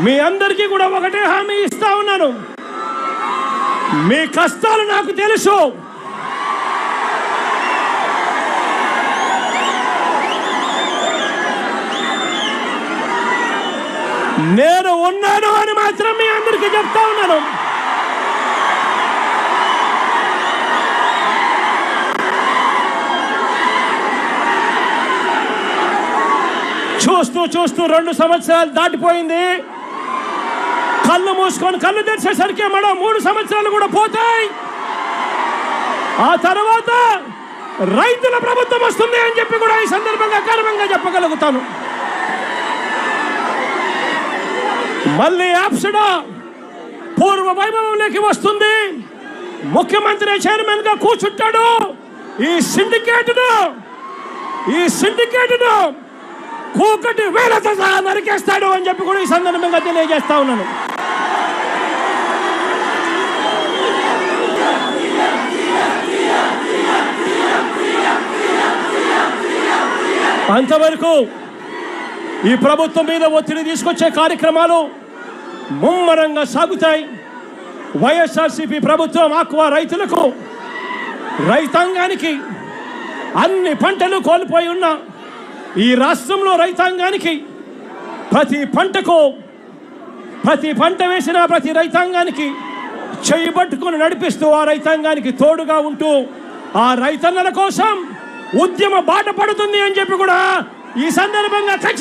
మీ అందరికీ కూడా ఒకటే హామీ ఇస్తా ఉన్నాను, మీ కష్టాలు నాకు తెలుసు. నేను ఉన్నాను అని మాత్రం మీ అందరికీ చెప్తా ఉన్నాను. చూస్తూ చూస్తూ 2 సంవత్సరాలు దాటిపోయింది. కళ్ళు మూసుకొని కళ్ళు తెరిచేసరికి మరో 3 సంవత్సరాలు కూడా పోతాయి. ఆ తర్వాత రైతుల ప్రభుత్వం వస్తుంది అని చెప్పి కూడా ఈ సందర్భంగా గర్వంగా చెప్పగలుగుతాను. మళ్ళీ యాప్సడా పూర్వ వైభవంలోకి వస్తుంది. ముఖ్యమంత్రి చైర్మన్ గా కూర్చుంటాడు. ఈ సిండికేట్ను కూకటి వేలతో సహా నరికేస్తాడు అని చెప్పి కూడా ఈ సందర్భంగా తెలియజేస్తా ఉన్నాను. అంతవరకు ఈ ప్రభుత్వం మీద ఒత్తిడి తీసుకొచ్చే కార్యక్రమాలు ముమ్మరంగా సాగుతాయి. వైఎస్ఆర్సీపీ ప్రభుత్వం ఆక్వా రైతులకు, రైతాంగానికి, అన్ని పంటలు కోల్పోయి ఉన్న ఈ రాష్ట్రంలో రైతాంగానికి ప్రతి పంట వేసిన ప్రతి రైతాంగానికి చెయ్యి పట్టుకొని నడిపిస్తూ ఆ రైతాంగానికి తోడుగా ఉంటూ ఆ రైతన్నల కోసం ఉద్యమ బాట పడుతుంది అని చెప్పి కూడా ఈ సందర్భంగా ఖచ్చితంగా